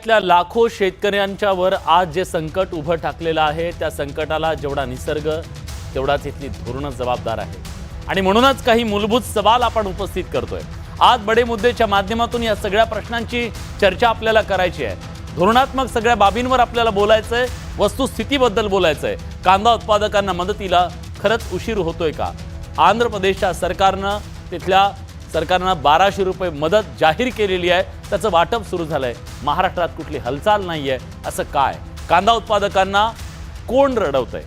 राज्यातल्या लाखो शेतकऱ्यांच्या वर आज जे संकट उभं ठाकलेलं आहे त्या संकटाला जेवढा निसर्ग तेवढाच इथली धोरणं जबाबदार आहे। आणि म्हणूनच काही मूलभूत सवाल आपण उपस्थित करतोय। आज बडे मुद्देच्या माध्यमातून या सगळ्या प्रश्नांची चर्चा आपल्याला करायची आहे। धोरणात्मक सगळ्या बाबींवर आपल्याला बोलायचंय, वस्तुस्थितीबद्दल बोलायचंय। कांदा उत्पादकांना मदतीला खरंच उशीर होतोय का? आंध्र प्रदेशच्या सरकारनं तिथल्या सरकारनं 1200 रुपये मदत जाहीर केलेली आहे, त्याचं वाटप सुरू झालंय। महाराष्ट्रात कुठली हालचाल नाहीये, असं काय? कांदा उत्पादकांना कोण रडवतंय?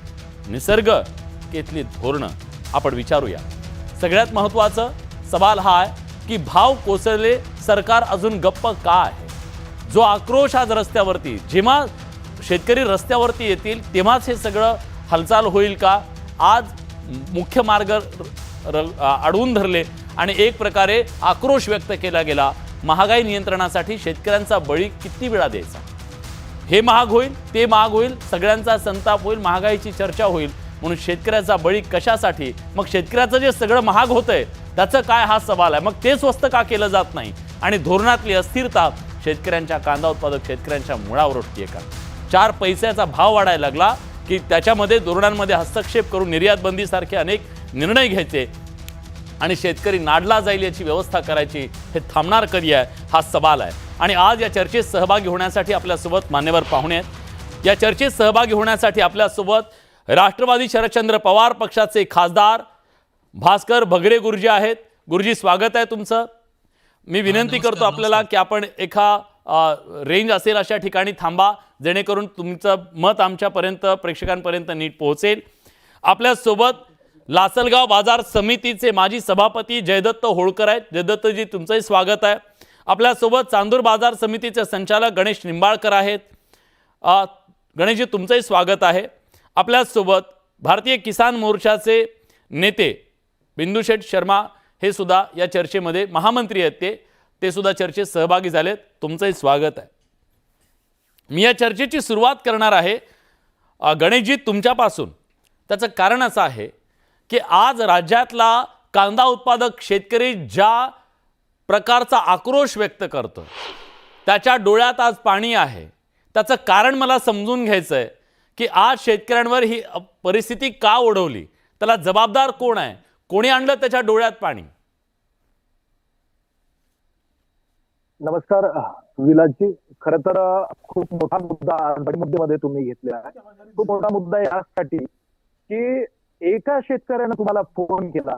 निसर्ग की इथली धोरणं? आपण विचारूया। सगळ्यात महत्त्वाचं सवाल हा आहे की भाव कोसळले, सरकार अजून गप्प का आहे? जो आक्रोश आज रस्त्यावरती, जेव्हा शेतकरी रस्त्यावरती येतील तेव्हाच हे सगळं हालचाल होईल का? आज मुख्य मार्ग अडवून धरले आणि एक प्रकारे आक्रोश व्यक्त केला गेला। महागाई नियंत्रणासाठी शेतकऱ्यांचा बळी किती वेळा द्यायचा? हे महाग होईल, ते महाग होईल, सगळ्यांचा संताप होईल, महागाईची चर्चा होईल, म्हणून शेतकऱ्याचा बळी कशासाठी? मग शेतकऱ्याचं जे सगळं महाग होतंय त्याचं काय, हा सवाल आहे। मग ते स्वस्त का केलं जात नाही? आणि धोरणातली अस्थिरता शेतकऱ्यांच्या, कांदा उत्पादक शेतकऱ्यांच्या मुळावर उठतीये का? 4 पैशाचा भाव वाढायला लागला की त्याच्यामध्ये धोरणांमध्ये हस्तक्षेप करून निर्यात बंदीसारखे अनेक निर्णय घ्यायचे आणि शेतकरी नाडला जाईल याची व्यवस्था करायची। हे थांबणार कधी आहे, हा सवाल आहे। आणि आज या चर्चेत सहभागी होण्यासाठी आपल्यासोबत मान्यवर पाहुणे आहेत। या चर्चेत सहभागी होण्यासाठी आपल्यासोबत राष्ट्रवादी शरदचंद्र पवार पक्षाचे खासदार भास्कर भगरे गुरुजी आहेत। गुरुजी, स्वागत आहे तुमचं। मी विनंती करतो आपल्याला की आपण एका रेंज असेल अशा ठिकाणी थांबा, जेणेकरून तुमचं मत आमच्यापर्यंत, प्रेक्षकांपर्यंत नीट पोहोचेल। आपल्यासोबत लासलगाव बाजार समितीचे माजी सभापती जयदत्त होळकर आहेत। जयदत्तजी, तुमचंही स्वागत आहे। आपल्यासोबत चांदूर बाजार समितीचे संचालक गणेश निंबाळकर आहेत। गणेशजी, तुमचंही स्वागत आहे। आपल्यासोबत भारतीय किसान मोर्चाचे नेते बिंदुशेठ शर्मा हे सुद्धा या चर्चेमध्ये महामंत्री आहेत, ते सुद्धा चर्चेत सहभागी झालेत। तुमचंही स्वागत आहे। मी या चर्चेची सुरुवात करणार आहे गणेशजी तुमच्यापासून। त्याचं कारण असं आहे की आज राज्यातला कांदा उत्पादक शेतकरी ज्या प्रकारचा आक्रोश व्यक्त करतो, त्याच्या डोळ्यात आज पाणी आहे। त्याचं कारण मला समजून घ्यायचं आहे की आज शेतकऱ्यांवर ही परिस्थिती का ओढवली, त्याला जबाबदार कोण आहे, कोणी आणलं त्याच्या डोळ्यात पाणी? नमस्कार विलासजी, खरं तर खूप मोठा मुद्दा बडे मुद्द्यामध्ये तुम्ही घेतलेला आहे। खूप मोठा मुद्दा यासाठी की एका शेतकऱ्याने तुम्हाला फोन केला,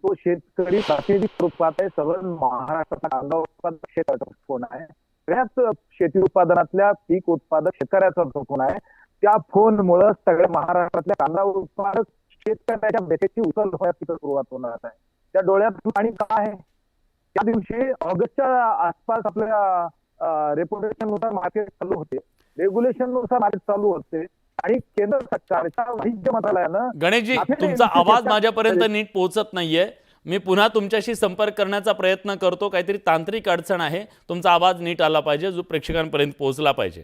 तो शेतकरी प्रातिनिधिक स्वरूपात आहे, सगळं महाराष्ट्रातला कांदा उत्पादक शेतकऱ्याचा फोन आहे, सगळ्याच शेती उत्पादनातल्या पीक उत्पादक शेतकऱ्याचा फोन आहे। त्या फोनमुळे सगळ्या महाराष्ट्रातल्या कांदा उत्पादक शेतकऱ्याच्या देशाची उचल होण्याची सुरुवात होणार आहे। त्या डोळ्यात पाणी का आहे? त्या दिवशी ऑगस्टच्या आसपास आपल्या रेपुटेशननुसार मार्केट चालू होते, रेग्युलेशननुसार मार्केट चालू होते आणि केंद्र सरकारच्या वाणिज्य मंत्रालयानं गणेशजी, तुमचा आवाज माझ्यापर्यंत नीट पोहोचत नाहीये। मी पुन्हा तुमच्याशी संपर्क करण्याचा प्रयत्न करतो। काहीतरी तांत्रिक अडचण आहे, तुमचा आवाज नीट आला पाहिजे, जो प्रेक्षकांपर्यंत पोहोचला पाहिजे।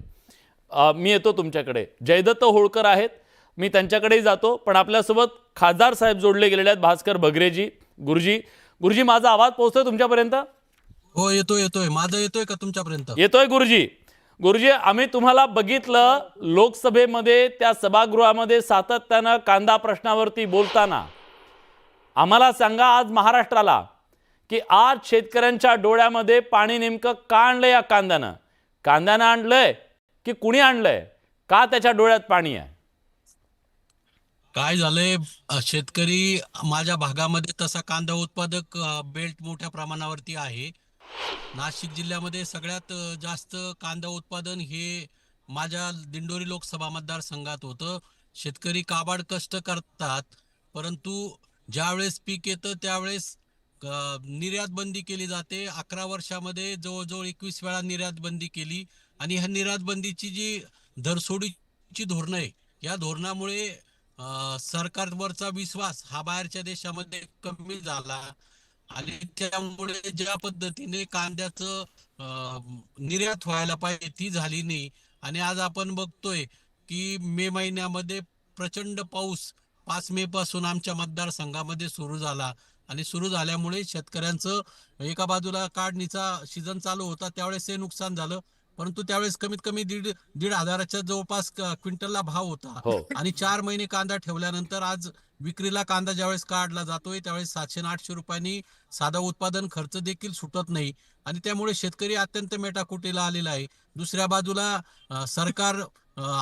मी येतो तुमच्याकडे। जयदत्त होळकर आहेत, मी त्यांच्याकडेही जातो, पण आपल्यासोबत खासदार साहेब जोडले गेलेले आहेत, भास्कर भगरेजी। गुरुजी, माझा आवाज पोहोचतोय तुमच्यापर्यंत? हो, येतोय। माझा येतोय का तुमच्यापर्यंत? येतोय गुरुजी, आम्ही तुम्हाला बघितलं लोकसभेमध्ये, त्या सभागृहामध्ये सातत्यानं कांदा प्रश्नावरती बोलताना। आम्हाला सांगा आज महाराष्ट्राला की आज शेतकऱ्यांच्या डोळ्यामध्ये पाणी नेमकं का आणलंय? या कांद्यानं आणलंय की कुणी आणलंय? का त्याच्या डोळ्यात पाणी आहे? काय झालंय, शेतकरी माझ्या भागामध्ये तसा कांदा उत्पादक बेल्ट मोठ्या प्रमाणावरती आहे। नाशिक जिल्ह्यामध्ये सगळ्यात जास्त कांदा उत्पादन हे माझ्या दिंडोरी लोकसभा मतदारसंघात होतं। शेतकरी काबाड कष्ट करतात, परंतु ज्यावेळेस पीक येतं त्यावेळेस निर्यात बंदी केली जाते। 11 वर्षामध्ये जवळजवळ 21 वेळा निर्यात बंदी केली आणि ह्या निर्यात बंदीची जी धरसोडीची धोरणं आहे, या धोरणामुळे सरकारवरचा विश्वास हा बाहेरच्या देशामध्ये कमी झाला आणि त्यामुळे ज्या पद्धतीने कांद्याचं निर्यात व्हायला पाहिजे ती झाली नाही। आणि आज आपण बघतोय की मे महिन्यामध्ये प्रचंड पाऊस 5 मे पासून आमच्या मतदारसंघामध्ये सुरू झाला आणि सुरू झाल्यामुळे शेतकऱ्यांचं एका बाजूला काढणीचा सीझन चालू होता त्यावेळेस हे नुकसान झालं, परंतु त्यावेळेस कमीत कमी दीड दीड हजाराच्या जवळपास क्विंटलला भाव होता. हो. आणि 4 महिने कांदा ठेवल्यानंतर आज विक्रीला कांदा ज्यावेळेस काढला जातोय त्यावेळेस 700 आणि 800 रुपयांनी साधा उत्पादन खर्च देखील सुटत नाही. आणि त्यामुळे शेतकरी अत्यंत मेटाकुटीला आलेला आहे. दुसऱ्या बाजूला सरकार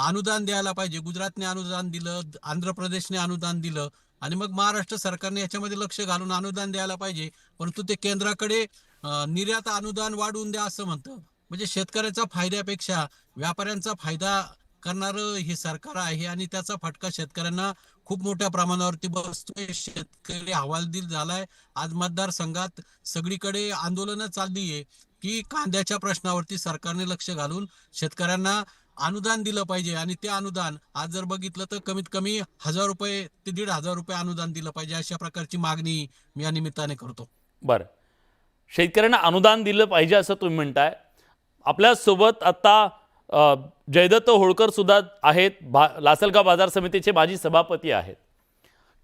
अनुदान द्यायला पाहिजे. गुजरातने अनुदान दिलं, आंध्र प्रदेशने अनुदान दिलं आणि मग महाराष्ट्र सरकारने याच्यामध्ये लक्ष घालून अनुदान द्यायला पाहिजे. परंतु ते केंद्राकडे निर्यात अनुदान वाढवून द्या असं म्हणतं. म्हणजे शेतकऱ्याचा फायद्यापेक्षा व्यापाऱ्यांचा फायदा करणारं हे सरकार आहे आणि त्याचा फटका शेतकऱ्यांना खूप मोठ्या प्रमाणावरती बसतोय. शेतकरी हवालदिल झालाय. आज मतदारसंघात सगळीकडे आंदोलनं चालली आहे की कांद्याच्या प्रश्नावरती सरकारने लक्ष घालून शेतकऱ्यांना अनुदान दिलं पाहिजे. आणि ते अनुदान आज जर बघितलं तर कमीत कमी 1000 रुपये ते 1500 रुपये अनुदान दिलं पाहिजे. अशा प्रकारची मागणी मी या निमित्ताने करतो. बरं, शेतकऱ्यांना अनुदान दिलं पाहिजे असं तुम्ही म्हणताय. आपल्यासोबत आता जयदत्त होळकर सुद्धा आहेत, लासलगाव बाजार समितीचे माजी सभापती आहेत.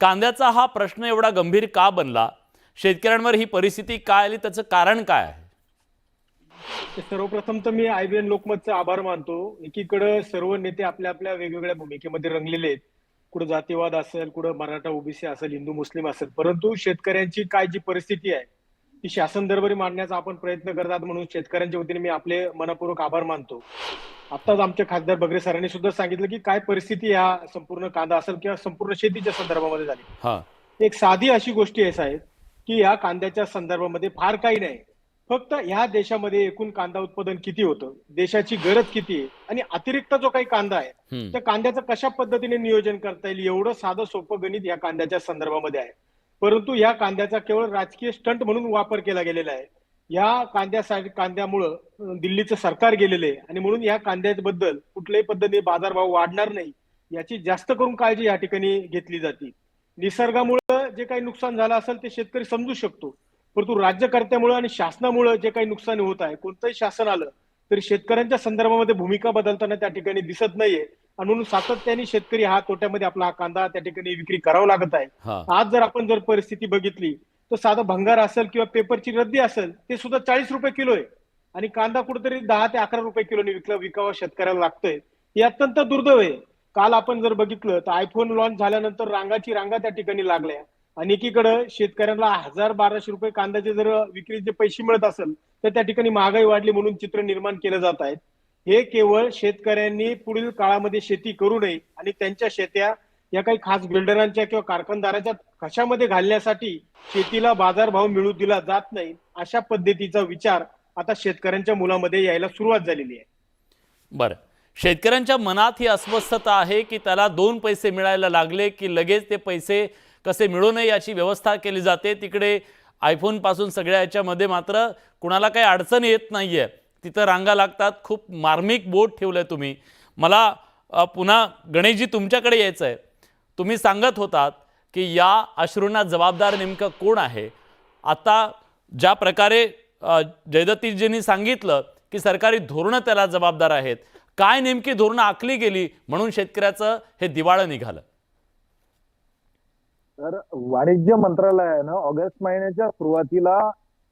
कांद्याचा हा प्रश्न एवढा गंभीर का बनला? शेतकऱ्यांवर ही परिस्थिती काय आली, त्याचं कारण काय आहे? सर्वप्रथम तर मी IBN लोकमतचा आभार मानतो. एकीकडे सर्व नेते आपल्या आपल्या वेगवेगळ्या भूमिकेमध्ये रंगलेले आहेत. कुठं जातीवाद असेल, कुठं मराठा ओबीसी असेल, हिंदू मुस्लिम असेल, परंतु शेतकऱ्यांची काय जी परिस्थिती आहे ती शासन दरबारी मांडण्याचा आपण प्रयत्न करतात. म्हणून शेतकऱ्यांच्या वतीने मी आपले मनपूर्वक आभार मानतो. आताच आमचे खासदार बगरे सरांनी सुद्धा सांगितलं की काय परिस्थिती या संपूर्ण कांदा असेल किंवा संपूर्ण शेतीच्या संदर्भामध्ये झाली. हा, एक साधी अशी गोष्ट आहे साहेब की या कांद्याच्या संदर्भामध्ये फार काही नाही. फक्त ह्या देशामध्ये एकूण कांदा उत्पादन किती होतं, देशाची गरज किती आहे आणि अतिरिक्त जो काही कांदा आहे त्या कांद्याचं कशा पद्धतीने नियोजन करता येईल एवढं साधं सोपं गणित या कांद्याच्या संदर्भामध्ये आहे. परंतु या कांद्याचा केवळ राजकीय स्टंट म्हणून वापर केला गेलेला आहे. या कांद्यामुळं दिल्लीचं सरकार गेलेलं आहे आणि म्हणून या कांद्याबद्दल कुठल्याही पद्धतीने बाजारभाव वाढणार नाही याची जास्त करून काळजी या ठिकाणी घेतली जाते. निसर्गामुळे जे काही नुकसान झालं असेल ते शेतकरी समजू शकतो, परंतु राज्यकर्त्यामुळे आणि शासनामुळे जे काही नुकसान होत आहे, कोणतंही शासन आलं तरी शेतकऱ्यांच्या संदर्भामध्ये भूमिका बदलताना त्या ठिकाणी दिसत नाहीये. आणि म्हणून सातत्याने शेतकरी हा तोट्यामध्ये आपला हा कांदा त्या ठिकाणी विक्री करावा लागत आहे. आज जर आपण परिस्थिती बघितली तर साधं भंगार असेल किंवा पेपरची रद्दी असेल ते सुद्धा 40 रुपये किलो आहे आणि कांदा कुठेतरी 10 ते 11 रुपये किलोने विकावा शेतकऱ्याला लागतोय. हे अत्यंत दुर्दैव आहे. काल आपण जर बघितलं तर आयफोन लॉन्च झाल्यानंतर रांगा त्या ठिकाणी लागल्या आणि एकीकडे शेतकऱ्यांना 1000-1200 रुपये कांद्याचे जर विक्रीचे पैसे मिळत असेल तर त्या ठिकाणी महागाई वाढली म्हणून चित्र निर्माण केलं जात आहे. हे केवळ शेतकऱ्यांनी पुढील काळामध्ये शेती करू नये आणि त्यांच्या शेत्या या काही खास बिल्डरांच्या किंवा कारखानदाराच्या कशामध्ये घालण्यासाठी शेतीला बाजारभाव मिळू दिला जात नाही अशा पद्धतीचा विचार आता शेतकऱ्यांच्या मुलामध्ये यायला सुरुवात झालेली आहे. बरं, शेतकऱ्यांच्या मनात ही अस्वस्थता आहे की त्याला 2 पैसे मिळायला लागले की लगेच ते पैसे कसे मिळू नये याची व्यवस्था केली जाते. तिकडे आयफोन पासून सगळ्या याच्यामध्ये मात्र कुणाला काही अडचण येत नाहीये, तिथं रांगा लागतात. खूप मार्मिक बोट ठेवलंय तुम्ही. मला पुन्हा गणेशजी तुमच्याकडे यायचं आहे. तुम्ही सांगत होतात की या अश्रूंना जबाबदार नेमकं कोण आहे? आता ज्या प्रकारे जयदत्तजींनी सांगितलं की सरकारी धोरणं त्याला जबाबदार आहेत, काय नेमकी धोरणं आखली गेली म्हणून शेतकऱ्याचं हे दिवाळं निघालं? तर वाणिज्य मंत्रालयानं ऑगस्ट महिन्याच्या सुरुवातीला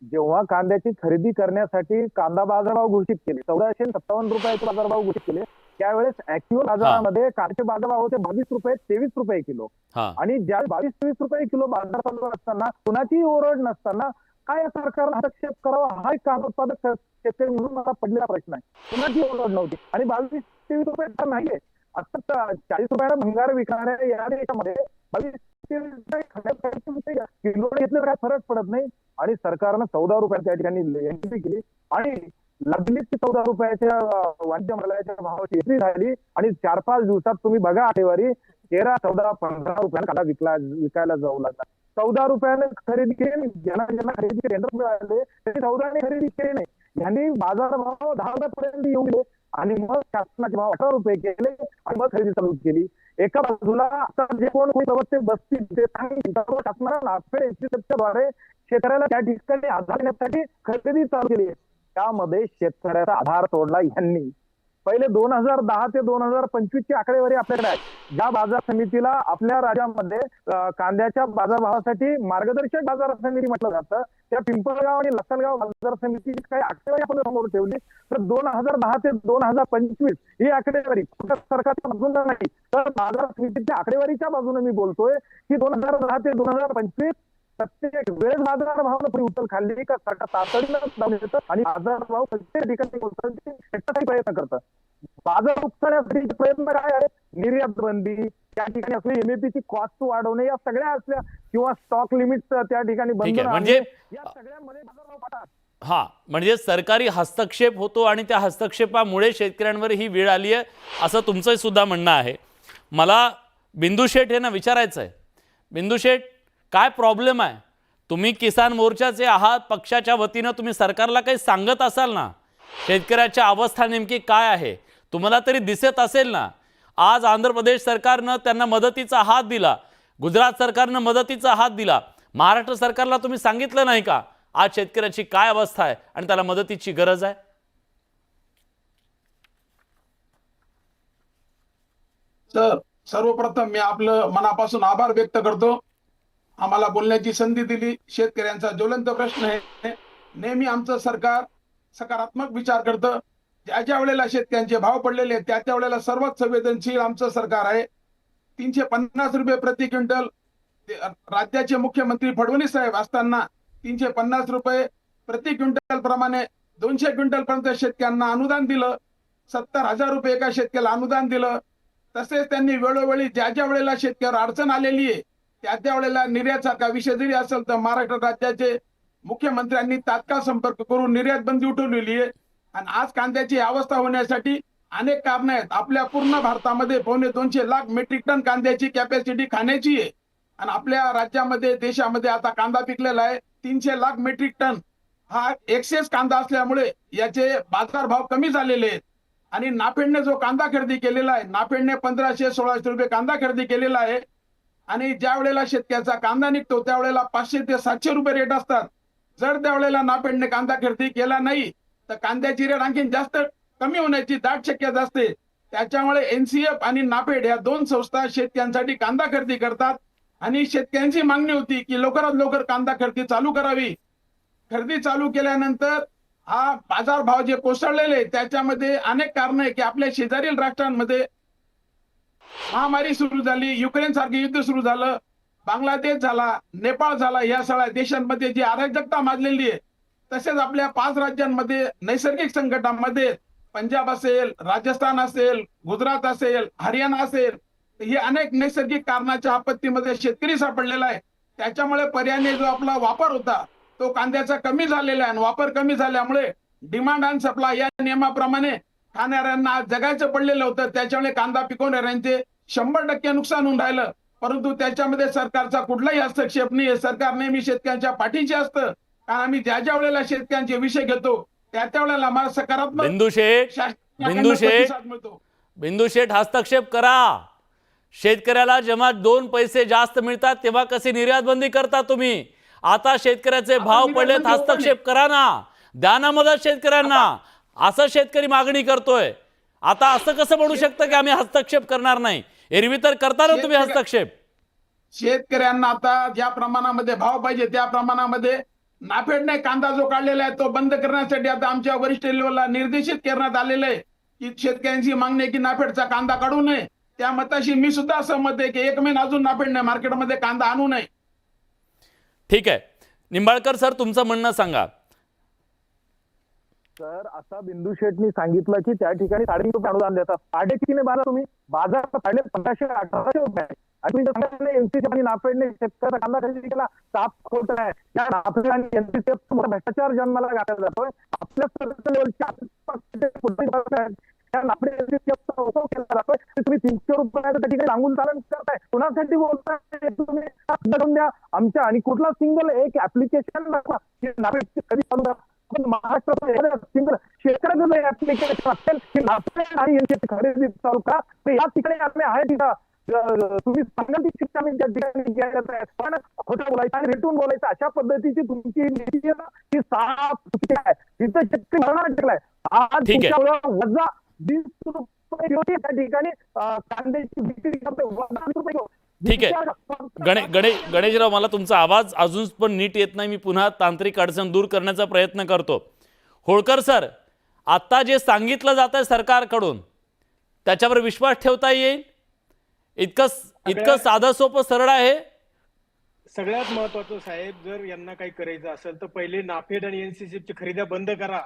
जेव्हा कांद्याची खरेदी करण्यासाठी कांदा बाजारभाव घोषित केले, 1457 रुपयाचे बाजारभाव घोषित केले, त्यावेळेस ऍक्च्युअल बाजारामध्ये कांद्याचे बाजारभाव होते 22 रुपये 23 रुपये किलो. आणि ज्या 22-23 रुपये किलो बाजार चालू असताना कुणाची ओरड नसताना काय सरकारला हस्तक्षेप करावा हा एक कांदा उत्पादक शेतकरी म्हणून मला पडलेला प्रश्न आहे. कुणाची ओरड नव्हती आणि 22-23 रुपये तर नाहीये. आता 40 रुपयाला भंगार विकणाऱ्या या देशामध्ये 22 किलो घेतले काय फरक पडत नाही आणि सरकारनं 14 रुपये त्या ठिकाणी एंट्री केली आणि लागलीच 14 रुपयाच्या वाणिज्य मंत्रालयाच्या भावाची एंट्री झाली आणि 4-5 दिवसात तुम्ही बघा आठवडी 13, 14, 15 रुपयाला कांदा विकायला जाऊ लागला. 14 रुपयाने खरेदी केली, ज्यांना खरेदी केंद्र मिळाले त्यांनी 14 ने खरेदी केली नाही. यांनी बाजारभाव 10 रुपयापर्यंत येऊ गेले आणि मग शासनाचे भाव 18 रुपये केले आणि मग खरेदी चालू केली. एका बाजूला आता जे कोणी प्रवक्ते बसतील ते सर्व शासनाला नाफेड द्वारे शेतकऱ्याला त्या ठिकाणी आधार देण्यासाठी खरेदी चालू केली. त्यामध्ये शेतकऱ्याचा आधार तोडला यांनी. पहिले 2010 ते 2025 ची आकडेवारी आपल्याकडे आहे. ज्या बाजार समितीला आपल्या राज्यामध्ये कांद्याच्या बाजारभावासाठी मार्गदर्शक बाजार समिती म्हटलं जातं त्या पिंपळगाव आणि लासलगाव बाजार समितीची काही आकडेवारी आपण समोर ठेवली तर 2010 ते 2025 ही आकडेवारी कुठं सरकारच्या बाजूला नाही तर बाजार समितीच्या आकडेवारीच्या बाजूने मी बोलतोय की 2010 ते 2025 प्रत्येक वेळेस बाजार भावानं पुढे उचल खाल्ली का सरकार तातडीनं जाऊन येतं आणि बाजार भाव प्रत्येक ठिकाणी उचलण्यासाठी प्रयत्न करतं. बाजार उचलण्यासाठी प्रयत्न काय आहे? निर्यात बंदी, त्या ठिकाणी असले एमएपीची कॉस्ट वाढवणे, या सगळ्या असल्या किंवा स्टॉक लिमिट त्या ठिकाणी बंद ठीक आहे, म्हणजे या सगळ्यामध्ये बाजारभाव वाढतात. हा, म्हणजे सरकारी हस्तक्षेप होतो आणि त्या हस्तक्षेपामुळे शेतकऱ्यांवर ही वेळ आली आहे असं तुमचं सुद्धा म्हणणं आहे. मला बिंदू शेठ यांना विचारायचं आहे, बिंदू शेठ काय प्रॉब्लेम आहे? तुम्ही किसान मोर्चाचे आहात, पक्षाच्या वतीनं तुम्ही सरकारला काही सांगत असाल ना, शेतकऱ्याची अवस्था नेमकी काय आहे तुम्हाला तरी दिसत असेल ना. आज आंध्र प्रदेश सरकारनं त्यांना मदतीचा हात दिला, गुजरात सरकारनं मदतीचा हात दिला, महाराष्ट्र सरकारला तुम्ही सांगितलं नाही का आज शेतकऱ्याची काय अवस्था आहे आणि त्याला मदतीची गरज आहे? सर, सर्वप्रथम मी आपलं मनापासून आभार व्यक्त करतो. आम्हाला बोलण्याची संधी दिली. शेतकऱ्यांचा ज्वलंत प्रश्न आहे. नेहमी आमचं सरकार सकारात्मक विचार करतं. ज्या वेळेला शेतकऱ्यांचे भाव पडलेले त्या वेळेला सर्वात संवेदनशील आमचं सरकार आहे. 350 रुपये प्रति क्विंटल राज्याचे मुख्यमंत्री फडणवीस साहेब असताना 350 रुपये प्रति क्विंटल प्रमाणे 200 क्विंटल पर्यंत शेतकऱ्यांना अनुदान दिलं. 70,000 रुपये एका शेतकऱ्याला अनुदान दिलं. तसेच त्यांनी वेळोवेळी ज्या वेळेला शेतकऱ्यावर अडचण आलेली आहे त्या वेळेला निर्यातसारखा विषय जरी असेल तर महाराष्ट्र राज्याचे मुख्यमंत्र्यांनी तात्काळ संपर्क करून निर्यात बंदी उठवलेली आहे. आणि आज कांद्याची अवस्था होण्यासाठी अनेक कारण आहेत. आपल्या पूर्ण भारतामध्ये 2.25 लाख मेट्रिक टन कांद्याची कॅपॅसिटी खाण्याची आहे आणि आपल्या राज्यामध्ये देशामध्ये आता कांदा पिकलेला आहे 300 लाख मेट्रिक टन. हा एक्सेस कांदा असल्यामुळे याचे बाजारभाव कमी झालेले आहेत. आणि नाफेडने जो कांदा खरेदी केलेला आहे, नाफेडने 1500-1600 रुपये कांदा खरेदी केलेला आहे. आणि ज्या वेळेला शेतकऱ्याचा कांदा निघतो त्यावेळेला 500 ते 700 रुपये रेट असतात. जर त्यावेळेला नाफेडने कांदा खरेदी केला नाही तर कांद्याची रेट आणखी जास्त कमी होण्याची दाट शक्यता असते. त्याच्यामुळे एनसीएफ आणि नाफेड या दोन संस्था शेतकऱ्यांसाठी कांदा खरेदी करतात. आणि शेतकऱ्यांची मागणी होती की लवकरात लवकर कांदा खरेदी चालू करावी. खरेदी चालू केल्यानंतर हा बाजारभाव जे कोसळलेले त्याच्यामध्ये अनेक कारण आहे की आपल्या शेजारील राष्ट्रांमध्ये महामारी सुरू झाली, युक्रेन सारखे युद्ध सुरू झालं, बांगलादेश झाला, नेपाळ झाला, या सगळ्या देशांमध्ये जी अराजकता माजलेली आहे. तसेच आपल्या 5 राज्यांमध्ये नैसर्गिक संकटामध्ये पंजाब असेल, राजस्थान असेल, गुजरात असेल, हरियाणा असेल, हे अनेक नैसर्गिक कारणाच्या आपत्तीमध्ये शेतकरी सापडलेला आहे. त्याच्यामुळे पर्यायाने जो आपला वापर होता तो कांद्याचा कमी झालेला आहे. आणि वापर कमी झाल्यामुळे डिमांड अँड सप्लाय या नियमाप्रमाणे खाणाऱ्यांना जगायचं पडलेलं होतं. त्याच्यामुळे कांदा पिकवणाऱ्यांचे 100% नुकसान होऊन राहिलं. परंतु त्याच्यामध्ये सरकारचा कुठलाही हस्तक्षेप नाही. सरकार नेहमी शेतकऱ्यांच्या पाठीशी असतं. कारण आम्ही ज्या वेळेला शेतकऱ्यांचे विषय घेतो त्या वेळेला आम्हाला सकारात्मक बिंदू शेठ हस्तक्षेप करा. शेतकऱ्याला जेव्हा 2 पैसे जास्त मिळतात तेव्हा कशी निर्यात बंदी करता तुम्ही? आता शेतकऱ्याचे भाव पडलेत, हस्तक्षेप करा ना, द्या ना मदत शेतकऱ्यांना. असं शेतकरी मागणी करतोय. आता असं कसं म्हणू शकतं की आम्ही हस्तक्षेप करणार नाही? एरवी तर करता ना तुम्ही हस्तक्षेप. शेतकऱ्यांना आता ज्या प्रमाणामध्ये भाव पाहिजे त्या प्रमाणामध्ये नाफेडने कांदा जो काढलेला आहे तो बंद करण्यासाठी आता आमच्या वरिष्ठ लेवलला निर्देशित करण्यात आलेलं आहे की शेतकऱ्यांची मागणी आहे की नाफेडचा कांदा काढू नये. त्या मताशी मी सुद्धा सहमत आहे की 1 महिना अजून नाफेडने मार्केटमध्ये कांदा आणू नये. ठीक आहे, निंबाळकर सर तुमचं म्हणणं सांगा. सर, असा बिंदू शेठनी सांगितलं की त्या ठिकाणी 3.5 रुपये अनुदान देतात. 3.5 बाजार तुम्ही बाजार पाहिले 1500-1800 रुपये आणि तुम्ही सांगितलं एनसीसी आणि नाफेडने शेतकऱ्याचा कांदा खरेदी केला. साफ खोट आहे. त्या नाफेड आणि एनसीसी मोठा भ्रष्टाचार जन्माला घातला जातोय. आपल्या त्या नाफेड एनसीसीचा उपयोग केला जातोय. तुम्ही 300 रुपये त्या ठिकाणी सांगून चालन करताय. कुणासाठी बोलताय तुम्ही? द्या आमच्या आणि कुठला सिंगल एक ऍप्लिकेशन दाखवा की नाफेडची कधी चालू पण महाराष्ट्रात सिंगल शेतकऱ्याचं ऍप्लिकेशन असेल की नाफेड आणि एनसीसी खरेदी चालू का? या ठिकाणी आम्ही आहे तिथं तुम्ही सांगाल ती शिक्षा मी त्या ठिकाणी घ्यायला तयार. पण खोटं बोलायचं आणि रेटून बोलायचं अशा पद्धतीची तुमची नीती आहे ना ती साफ चुकी आहे. तिथं शेतकरी मरणार टिकलाय. आज वजा 20 रुपये त्या ठिकाणी कांद्याची विक्री करते. 20 रुपये ठीक आहे. गणेशराव, मला तुमचा आवाज अजून पण नीट येत नाही. मी पुन्हा तांत्रिक अडचण दूर करण्याचा प्रयत्न करतो. होळकर सर, आता जे सांगितलं जात आहे सरकारकडून त्याच्यावर विश्वास ठेवता येईल? इतकं साधं सोपं सरळ आहे? सगळ्यात महत्वाचं साहेब, जर यांना काही करायचं असेल तर पहिले नाफेड आणि एनसीसीएफची खरेदी बंद करा.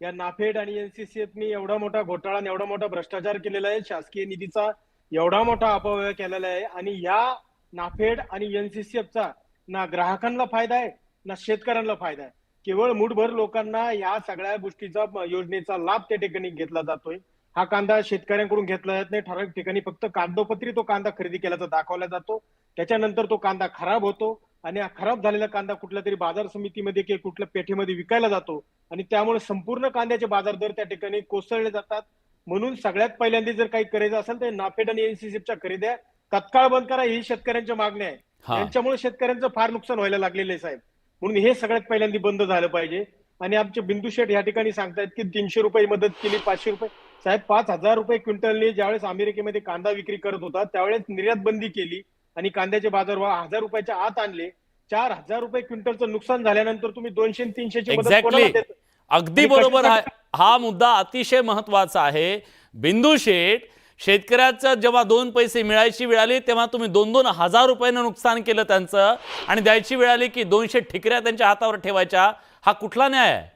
या नाफेड आणि एनसीसीएफनी एवढा मोठा घोटाळा आणि एवढा मोठा भ्रष्टाचार केलेला आहे, शासकीय निधीचा एवढा मोठा अपव्यय केलेला आहे, आणि या नाफेड आणि एनसीसीएफचा ना ग्राहकांना फायदा आहे ना शेतकऱ्यांना फायदा आहे. केवळ मुठभर लोकांना या सगळ्या गोष्टीचा योजनेचा लाभ त्या ठिकाणी घेतला जातोय. हा कांदा शेतकऱ्यांकडून घेतला जात नाही. ठराविक ठिकाणी फक्त कागदोपत्री तो कांदा खरेदी केल्याचा दाखवला जातो. त्याच्यानंतर तो कांदा खराब होतो आणि हा खराब झालेला कांदा कुठल्या तरी बाजार समितीमध्ये किंवा कुठल्या पेठेमध्ये विकायला जातो आणि त्यामुळे संपूर्ण कांद्याचे बाजार दर त्या ठिकाणी कोसळले जातात. म्हणून सगळ्यात पहिल्यांदा जर काही करायचं असेल तर नाफेड आणि एनसीसीएफच्या खरेद्या तत्काळ बंद करा, ही शेतकऱ्यांची मागणी आहे. यांच्यामुळे शेतकऱ्यांचं फार नुकसान व्हायला लागलेलं आहे साहेब. म्हणून हे सगळ्यात पहिल्यांदा बंद झालं पाहिजे. आणि आमचे बिंदू शेठ या ठिकाणी सांगतायत की 300 रुपये मदत केली, 500 रुपये. साहेब, 5,000 रुपये क्विंटलने ज्यावेळेस अमेरिकेमध्ये कांदा विक्री करत होता त्यावेळेस निर्यात बंदी केली आणि कांद्याचे बाजारभाव 1,000 रुपयाच्या आत आणले. 4,000 रुपये क्विंटलचं नुकसान झाल्यानंतर तुम्ही 200 300ची मदत कोणाला देता? अगदी बरोबर आहे. हा मुद्दा अतिशय महत्वाचा आहे. बिंदू शेठ, शेतकऱ्याचं जेव्हा 2 पैसे मिळायची वेळ आली तेव्हा तुम्ही 2-2 हजार रुपयानं नुकसान केलं त्यांचं, आणि द्यायची वेळ आली की 200 ठिकऱ्या त्यांच्या हातावर ठेवायच्या. हा कुठला न्याय आहे?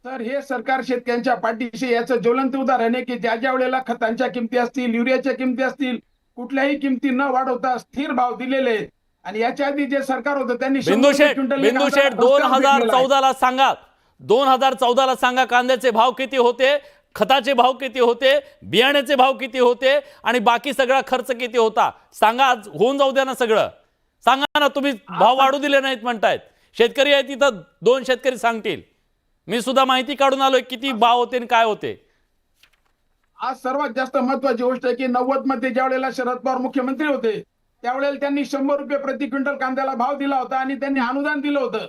तर हे सरकार शेतकऱ्यांच्या पाठीशी, याचं ज्वलंत उदाहरण आहे की ज्या वेळेला खतांच्या किमती असतील, युरियाच्या किमती असतील, कुठल्याही किमती न वाढवता स्थिर भाव दिलेले आहेत. आणि याच्या आधी जे सरकार होतं त्यांनी बिंदू शेठ 2014ला सांगा, 2014ला सांगा कांद्याचे भाव किती होते, खताचे भाव किती होते, बियाण्याचे भाव किती होते, आणि बाकी सगळा खर्च किती होता सांगा. आज होऊन जाऊ द्या ना सगळं. सांगा ना. तुम्ही भाव वाढू दिले नाहीत म्हणतायत. शेतकरी आहे तिथं, 2 शेतकरी सांगतील. मी सुद्धा माहिती काढून आलोय किती भाव होते आणि काय होते. आज सर्वात जास्त महत्वाची गोष्ट आहे की 90 मध्ये ज्या वेळेला शरद पवार मुख्यमंत्री होते त्यावेळेला त्यांनी 100 रुपये प्रति क्विंटल कांद्याला भाव दिला होता आणि त्यांनी अनुदान दिलं होतं.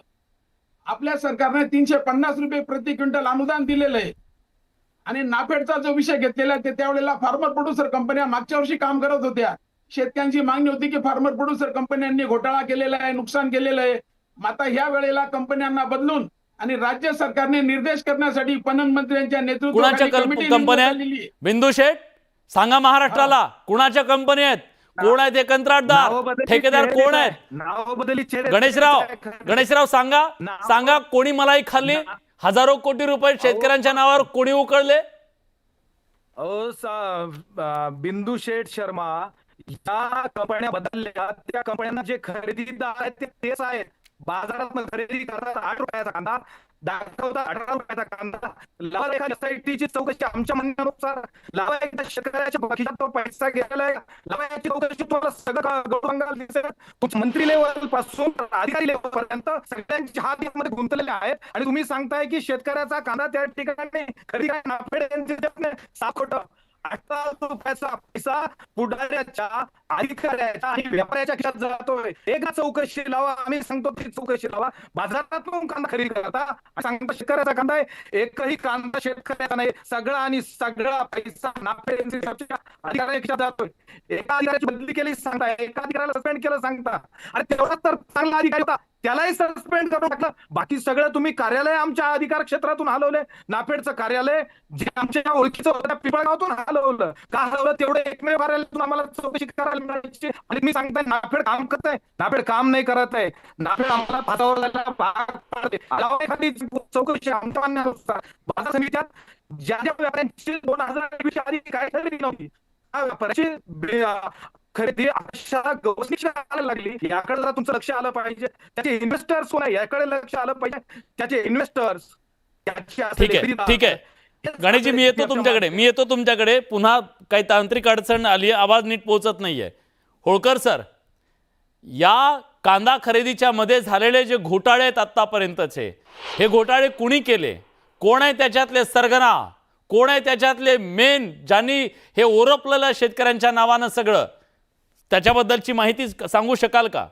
आपल्या सरकारने 350 रुपये प्रति क्विंटल अनुदान दिलेलं आहे. आणि नाफेडचा जो विषय घेतलेला आहे त्यावेळेला फार्मर प्रोड्युसर कंपन्या मागच्या वर्षी काम करत होत्या. शेतकऱ्यांची मागणी होती की फार्मर प्रोड्युसर कंपन्यांनी घोटाळा केलेला आहे, नुकसान केलेलं आहे. आता ह्या वेळेला कंपन्यांना बदलून आणि राज्य सरकारने निर्देश करण्यासाठी पणन मंत्र्यांच्या नेतृत्वाखाली कमिटी कंपन्या, बिंदू शेठ सांगा महाराष्ट्राला कुणाच्या कंपन्या आहेत, कोण आहेत हे कंत्राटदार, ठेकेदार कोण आहेत? गणेशराव सांगा कोणी मलाई खाल्ली? हजारो कोटी रुपये शेतकऱ्यांच्या नावावर कोणी उकळले? बिंदू शेठ शर्मा, या कंपन्या बदलल्या, त्या कंपन्यांना जे खरेदीदार आहेत तेच आहेत. बाजारात खरेदी करतात 8 रुपयाचा कांदा, दाखवतात 18 रुपयाचा कांदा. लावा एखाद्या SITची चौकशी आमच्या म्हणण्यानुसार, लावा एकदा शेतकऱ्याच्या खिशात तो पैसा गेलेला आहे, लावा याची चौकशी. तुम्हाला सगळं गौरंगाला दिसेल. मंत्री लेवल पासून अधिकारी लेवल पर्यंत सगळ्यांच्या हात यामध्ये गुंतलेले आहेत. आणि तुम्ही सांगताय की शेतकऱ्याचा कांदा त्या ठिकाणी खरेदी नाफेड 7 खोटं. 18 रुपयाचा पैसा पुढाऱ्याच्या, अधिकाऱ्याच्या आणि व्यापाऱ्याच्या खिशात जातोय. एकदा चौकशी लावा. आम्ही सांगतो ती चौकशी लावा. बाजारातून कांदा खरेदी करता, सांगतो शेतकऱ्याचा कांदा आहे. एकही कांदा शेतकऱ्याचा नाही. सगळा पैसा नाफेडच्या अधिकाऱ्याच्या खिशात जातोय. एका अधिकाऱ्याची बदली केली सांगता, एका अधिकाऱ्याला सस्पेंड केलं सांगता. आणि तेवढा तर चांगला अधिकारी होता, त्यालाही सस्पेंड करून टाकलं. बाकी सगळं तुम्ही कार्यालय आमच्या अधिकार क्षेत्रातून हलवले. नाफेडचं कार्यालय जे आमच्या ओळखीचं होतं पिंपळगावातून हलवलं. का हलवलं? तेवढं एकमेव कार्यालयातून आम्हाला चौकशी करायला मिळायची. आणि मी सांगताय नाफेड काम करत आहे, नाफेड काम नाही करत आहे. नाफेड आम्हाला फासावर जायला भाग पाडते. एखादी चौकशी आमच्या म्हणण्यानुसार बाजार समित्यात ज्या व्यापाऱ्यांची 2020 आधी काय खरेदी नव्हती, त्या व्यापाऱ्याची खरेदी लागली. याकडे जरा तुमचं लक्ष आलं पाहिजे. त्याचे इन्व्हेस्टर्स कोण आहे याकडे लक्ष आलं पाहिजे. त्याचे इन्व्हेस्टर्स. ठीक आहे गणेशजी, मी येतो तुमच्याकडे. पुन्हा काही तांत्रिक अडचण आली, आवाज नीट पोहोचत नाहीये. होळकर सर, या कांदा खरेदीच्या मध्ये झालेले जे घोटाळे आहेत आतापर्यंतचे, हे घोटाळे कुणी केले? कोण आहे त्याच्यातले सरगना? कोण आहे त्याच्यातले मेन ज्यांनी हे ओरपलेलं शेतकऱ्यांच्या नावानं सगळं? त्याच्याबद्दलची माहिती सांगू शकाल का?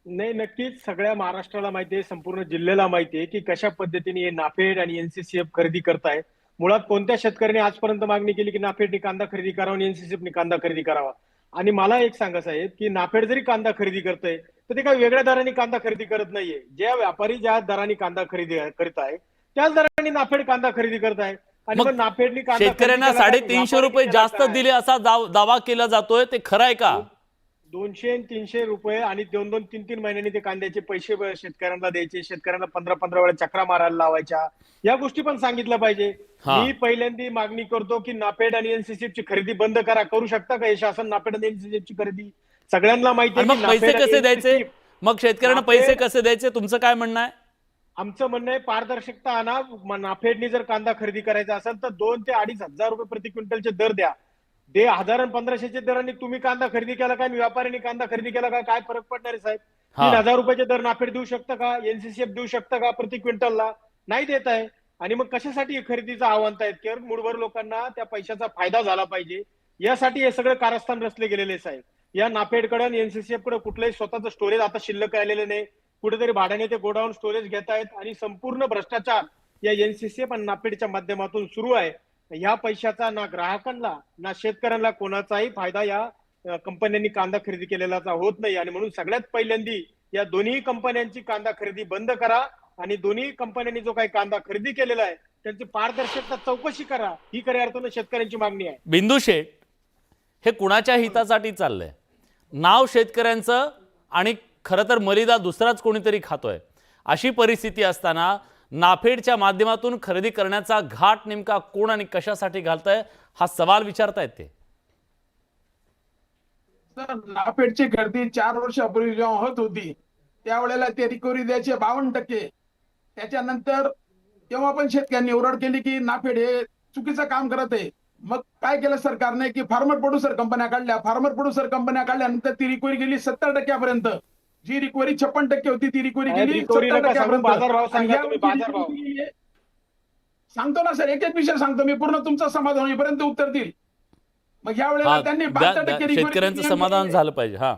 नाही, नक्कीच सगळ्या महाराष्ट्राला माहिती आहे, संपूर्ण जिल्ह्याला माहिती आहे की कशा पद्धतीने हे नाफेड आणि एनसीसीएफ खरेदी करतायत. मुळात कोणत्या शेतकऱ्याने आजपर्यंत मागणी केली की नाफेडनी कांदा खरेदी करावा आणि एनसीसीएफनी कांदा खरेदी करावा? आणि मला एक सांगा साहेब, की नाफेड जरी कांदा खरेदी करतंय तर ते काही वेगळ्या दराने कांदा खरेदी करत नाहीये. ज्या व्यापारी ज्या दराने कांदा खरेदी करत आहे त्याच दराने नाफेड कांदा खरेदी करत आहे. आणि मग मग नाफेडनी कांदा शेतकऱ्यांना खरेदी केला काय? 350 रुपये व्यापारी जास्त केला काय? दिले असा दावा केला जातोय, ते खरं आहे का? 200 आणि 300 रुपये आणि 2-2, 3-3 महिन्यांनी ते कांद्याचे पैसे शेतकऱ्यांना द्यायचे, शेतकऱ्यांना 15-15 वेळा चक्रा मारायला लावायच्या, या गोष्टी पण सांगितलं पाहिजे. हा. मी पहिल्यांदा मागणी करतो की नाफेड आणि एनसीसीएफ ची खरेदी बंद करा. करू शकता का हे शासन नाफेड आणि एनसीसीएफ ची खरेदी? सगळ्यांना माहिती आणि आहे मग की पैसे नाफेड आणि कसे द्यायचे? NCCF मग शेतकऱ्यांना पैसे कसे द्यायचे, तुमचं काय म्हणणं आहे? आमचं म्हणणं आहे पारदर्शकता आणा. नाफेडनी जर कांदा खरेदी करायचा असेल तर 2 ते 2.5 हजार रुपये प्रति क्विंटलचे दर द्या. 1000 आणि 1500चे दरांनी तुम्ही कांदा खरेदी केला काय आणि व्यापाऱ्यांनी कांदा खरेदी केला का? काय फरक पडणार आहे साहेब? हा. 3000 रुपयाचे दर नाफेड देऊ शकतं का? एनसीसीएफ देऊ शकतं का प्रति क्विंटलला? नाही देत आहे. आणि मग कशासाठी हे खरेदीचं आव्हान आहेत? केवळ मूळभर लोकांना त्या पैशाचा फायदा झाला पाहिजे यासाठी हे सगळं कारस्थान रचले गेलेले आहे साहेब. या नाफेडकडे आणि एनसीसीएफ कडे कुठलंही स्वतःचं स्टोरेज आता शिल्लक राहिलेलं नाही. कुठेतरी भाड्याने ते गोडाऊन स्टोरेज घेत आहेत आणि संपूर्ण भ्रष्टाचार या एनसीसीएफ आणि नाफेडच्या माध्यमातून सुरू आहे. या पैशाचा ना ग्राहकांना ना शेतकऱ्यांना कोणाचाही फायदा या कंपन्यांनी कांदा खरेदी केलेलाचा होत नाही. आणि म्हणून सगळ्यात पहिल्यांदी या दोन्ही कंपन्यांची कांदा खरेदी बंद करा आणि दोन्ही कंपन्यांनी जो काही कांदा खरेदी केलेला आहे त्यांची पारदर्शकता चौकशी करा, ही खऱ्या अर्थानं शेतकऱ्यांची मागणी आहे. बिंदू शेठ, हे कुणाच्या हितासाठी चाललंय? नाव शेतकऱ्यांचं आणि खरं तर मलिदा दुसराच कोणीतरी खातोय. अशी परिस्थिती असताना नाफेडच्या माध्यमातून खरेदी करण्याचा घाट नेमका कोण आणि कशासाठी घालतंय, हा सवाल विचारतायत ते. तर नाफेडची खरेदी 4 वर्षापूर्वी जेव्हा होत होती त्यावेळेला ते रिकव्हरी द्यायचे 52%. त्याच्यानंतर तेव्हा पण शेतकऱ्यांनी ओरड केली की नाफेड हे चुकीचं काम करत आहे. मग काय केलं सरकारने की फार्मर प्रोड्युसर कंपन्या काढल्या. फार्मर प्रोड्युसर कंपन्या काढल्यानंतर ती रिकव्हरी गेली 70%पर्यंत. जी रिकव्हरी 56% होती ती रिकव्हरी गेली रिकव्हरी नका सांगू, 70%पर्यंत. बाजारभाव आणि सांगा या तुम्ही, वर्षी बाजारभाव. recovery गेली आहे. सांगतो ना सर, एक एक विषय सांगतो मी, पूर्ण तुमचं समाधान होईपर्यंत उत्तर देईल. मग या वेळेला हा, त्यांनी द्या- 72% द्या, recovery शेतकऱ्यांचं केली. समाधान झालं पाहिजे. हा,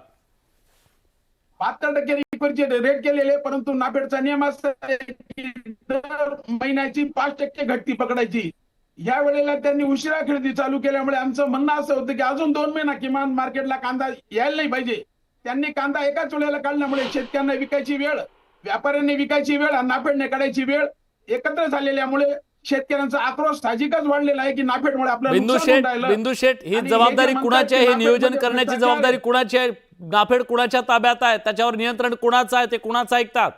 72% रिकव्हरीचे रेट केलेले, परंतु नाफेडचा नियम असा आहे की दर महिन्याची 5% घटती पकडायची. या वेळेला त्यांनी उशिरा खरेदी चालू केल्यामुळे आमचं म्हणणं असं होतं की अजून 2 महिना किमान मार्केटला कांदा यायला नाही पाहिजे. त्यांनी कांदा एकाच वेळेला काढल्यामुळे शेतकऱ्यांना विकायची वेळ, व्यापाऱ्यांनी विकायची वेळ आणि नाफेडने काढायची वेळ एकत्र झालेल्यामुळे शेतकऱ्यांचा आक्रोश साहजिकच वाढलेला आहे की नाफेडमुळे आपल्याला बिंदू नुकसान होऊन शेठ, राहिलं. बिंदू शेठ, ही आणि जबाबदारी हे जे कुणाची आहे? हे म्हणतात की नियोजन नाफेडमध्ये करण्याची भ्रष्टाचार जबाबदारी आहे. कुणाची आहे? नाफेड कुणाच्या ताब्यात आहे? त्याच्यावर नियंत्रण कुणाचं आहे? ते कुणाचं ऐकतात?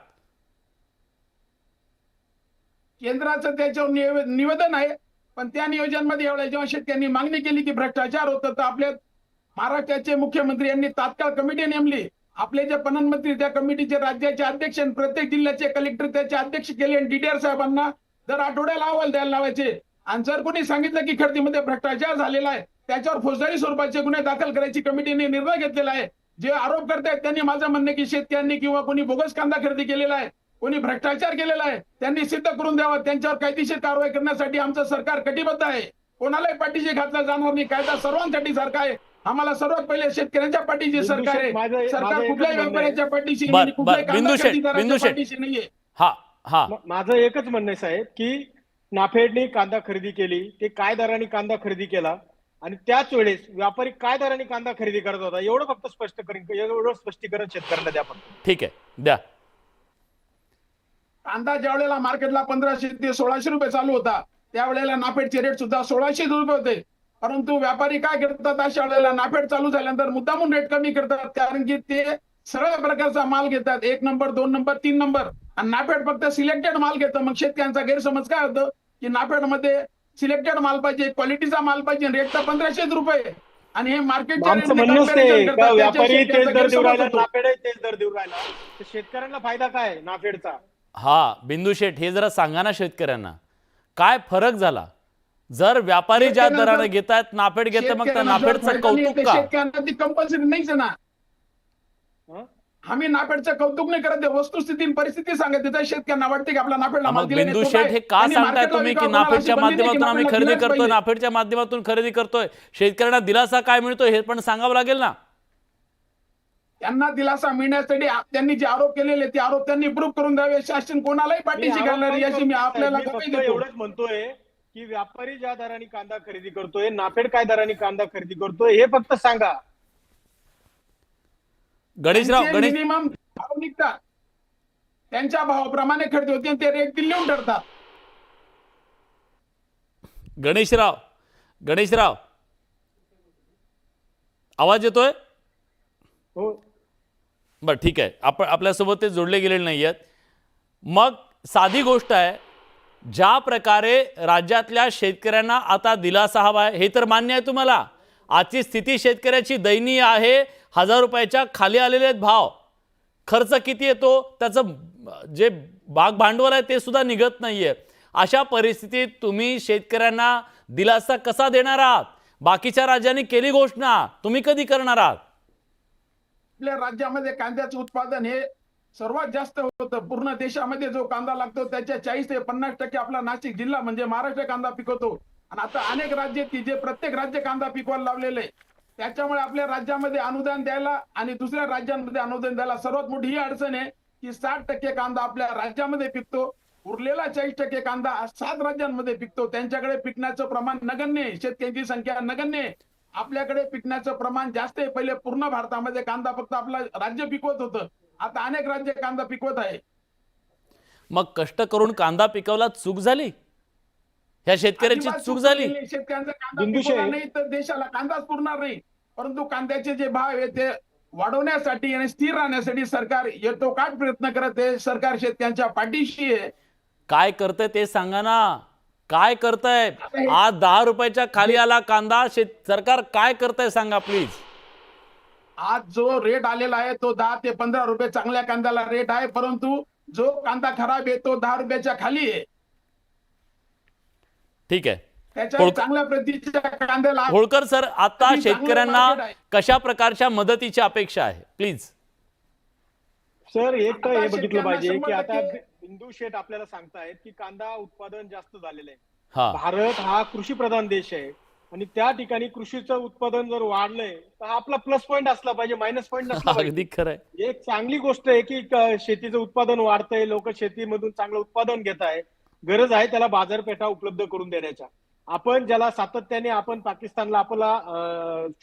केंद्राचं त्याच्यावर निवेदन आहे, पण त्या नियोजनामध्ये एवढ्या जेव्हा शेतकऱ्यांनी मागणी केली की भ्रष्टाचार होतं तर आपल्या महाराष्ट्राचे मुख्यमंत्री यांनी तात्काळ कमिटी नेमली. आपले जे पणन मंत्री त्या कमिटीचे राज्याचे अध्यक्ष आणि प्रत्येक जिल्ह्याचे कलेक्टर त्याचे अध्यक्ष केले आणि डीडीआर साहेबांना दर आठवड्याला अहवाल द्यायला लावायचे. आणि जर कोणी सांगितलं की खरेदीमध्ये भ्रष्टाचार झालेला आहे त्याच्यावर फौजदारी स्वरूपाचे गुन्हे दाखल करायची कमिटीने निर्णय घेतलेला आहे. जे आरोप करतायत त्यांनी माझं म्हणणं की शेतकऱ्यांनी किंवा कोणी बोगस कांदा खरेदी केलेला आहे, कोणी भ्रष्टाचार केलेला आहे, त्यांनी सिद्ध करून द्यावं. त्यांच्यावर कायदेशीर कारवाई करण्यासाठी आमचं सरकार कटिबद्ध आहे. कोणालाही पाठीशी घातला जाणार नाही. कायदा सर्वांसाठी सारखा आहे. आम्हाला सर्वात पहिले शेतकऱ्यांच्या पाठीशी सरकार आहे. सरकार कुठल्याही व्यापाऱ्याच्या पाठीशी नाही, कुठल्याही कांदा खरेदीदाराच्या पाठीशी नाहीये. हा हा माझं एकच म्हणणं आहे साहेब की नाफेडने कांदा खरेदी केली, ते काय दराने कांदा खरेदी केला आणि त्याच वेळेस व्यापारी काय दराने कांदा खरेदी करत होता एवढं फक्त एवढं स्पष्टीकरण शेतकऱ्यांना द्या. पण ठीक आहे, द्या. कांदा ज्या वेळेला मार्केटला 1500 ते 1600 रुपये चालू होता त्यावेळेला नाफेडचे रेट सुद्धा 1600 रुपये होते. परंतु व्यापारी काय करतात, अशा वेळेला नाफेड चालू झाल्यानंतर मुद्दामून रेट कमी करतात, कारण की ते सगळ्या प्रकारचा माल घेतात. 1 नंबर 2 नंबर 3 नंबर आणि नाफेड फक्त सिलेक्टेड माल घेतं. मग शेतकऱ्यांचा गैरसमज काय होतं की नाफेड मध्ये सिलेक्टेड माल पाहिजे, क्वालिटीचा माल पाहिजे, रेट तर 1500 रुपये आणि हे मार्केटच्या आमचं म्हणणंच ते का व्यापारी तेच दर देऊ राहिला, नाफेडही तेच दर देऊ राहिला, तर शेतकऱ्यांना फायदा काय आहे नाफेडचा? हा, बिंदू शेठ, हे जरा सांगा ना शेतकऱ्यांना, काय फरक झाला? जर व्यापारी ज्या दराने घेतायत, नाफेड घेते, मग त्या नाफेडचं कौतुक का? शेतकऱ्यांना ती कंपल्सरी नाहीच ना. आम्ही नाफेडचं कौतुक नाही करत, वस्तुस्थिती परिस्थिती सांगत शेतकऱ्यांना वाटते की आपला नाफेडला माल मग दिला बिंदू नाही, शेठ, हे का त्यांनी सांगताय मार्केटला तुम्ही की विकावं, नाफेडच्या कोणाला अशी बंदी नाही की माध्यमातून आम्ही नाफेडला खरेदी दिलाच करतोय, पाहिजे. नाफेडच्या माध्यमातून खरेदी करतोय, शेतकऱ्यांना दिलासा काय मिळतोय हे पण सांगावं लागेल ना. त्यांना दिलासा मिळण्यासाठी त्यांनी जे आरोप केलेले ते आरोप त्यांनी प्रूव्ह करून द्यावे. शासन कोणालाही पाठीशी घालणार याची मी आपल्याला मी ग्वाही फक्त देतो. एवढंच म्हणतोय की व्यापारी ज्या दराने कांदा खरेदी करतोय, नाफेड काय दराने कांदा खरेदी करतोय, हे फक्त सांगा. गणेशराव मिनिमम भाव निघतात, त्यांच्या भावाप्रमाणे खरेदी होते आणि ते रेट दिल्लीहून ठरतात. गणेशराव आवाज येतोय? हो, बरं ठीक आहे, आपण आपल्यासोबत ते जोडले गेलेले नाही आहेत. मग साधी गोष्ट आहे, ज्या प्रकारे राज्यातल्या शेतकऱ्यांना आता दिलासा हवा आहे हे तर मान्य आहे तुम्हाला. आजची स्थिती शेतकऱ्याची दयनीय आहे. 1000 रुपयाच्या खाली आलेले आहेत भाव. खर्च किती येतो त्याचं जे भाग भांडवल आहे ते सुद्धा निघत नाहीये. अशा परिस्थितीत तुम्ही शेतकऱ्यांना दिलासा कसा देणार आहात? बाकीच्या राज्यांनी केली घोषणा, तुम्ही कधी करणार आहात? आपल्या राज्यामध्ये कांद्याचं उत्पादन हे सर्वात जास्त होतं. पूर्ण देशामध्ये जो कांदा लागतो त्याच्या 40 ते 50% आपला नाशिक जिल्हा म्हणजे महाराष्ट्र कांदा पिकवतो. आणि आता अनेक राज्य जे प्रत्येक राज्य कांदा पिकवायला लावलेले आहे, त्याच्यामुळे आपल्या राज्यामध्ये अनुदान द्यायला आणि दुसऱ्या राज्यांमध्ये अनुदान द्यायला सर्वात मोठी ही अडचण आहे की 60% कांदा आपल्या राज्यामध्ये पिकतो, उरलेला 40% कांदा 7 राज्यांमध्ये पिकतो. त्यांच्याकडे पिकण्याचं प्रमाण नगण्य आहे, शेतकऱ्यांची संख्या नगण्य आहे. आपल्याकडे पिकण्याचं प्रमाण जास्त आहे. पहिले पूर्ण भारतामध्ये कांदा फक्त आपलं राज्य पिकवत होतं, आता अनेक राज्य कांदा पिकवत आहे. मग कष्ट करून कांदा पिकवला चूक झाली? ह्या शेतकऱ्याची चूक झाली? शेतकऱ्यांचा कांदा पिकवला नाही तर देशाला कांदाच पुरणार नाही. परंतु कांद्याचे जे भाव आहे ते वाढवण्यासाठी आणि स्थिर राहण्यासाठी सरकार येतोकाट प्रयत्न करत आहे. सरकार शेतकऱ्यांच्या पाठीशी आहे. काय करतंय ते सांगा ना. काय करताय? आज 10 रुपयाच्या खाली आला कांदा. सरकार काय करताय सांगा प्लीज. आज जो रेट आलेला आहे तो 10 ते 15 रुपये चांगल्या कांद्याला रेट आहे, परंतु जो कांदा खराब आहे तो 10 रुपयाच्या खाली आहे. ठीक आहे, त्याच्या चांगल्या प्रतीच्या कांद्याला होळकर सर, आता चांगलं शेतकऱ्यांना market आहे. कशा प्रकारच्या मदतीची अपेक्षा आहे प्लीज? सर एक तर आता हे बघितलं शेतकऱ्यांना पाहिजे की 100% आता बिंदू शेठ आपल्याला सांगतायत की कांदा उत्पादन जास्त झालेलं आहे. हा, भारत हा कृषी प्रधान देश आहे आणि त्या ठिकाणी कृषीचं उत्पादन जर वाढलंय तर हा आपला प्लस पॉईंट असला पाहिजे, मायनस पॉईंट नसला पाहिजे. अगदी खरंय. एक चांगली गोष्ट आहे की शेतीचं उत्पादन वाढतंय, लोक शेतीमधून चांगलं उत्पादन घेत आहे. गरज आहे त्याला बाजारपेठा उपलब्ध करून देण्याच्या. आपण ज्याला सातत्याने आपण पाकिस्तानला आपला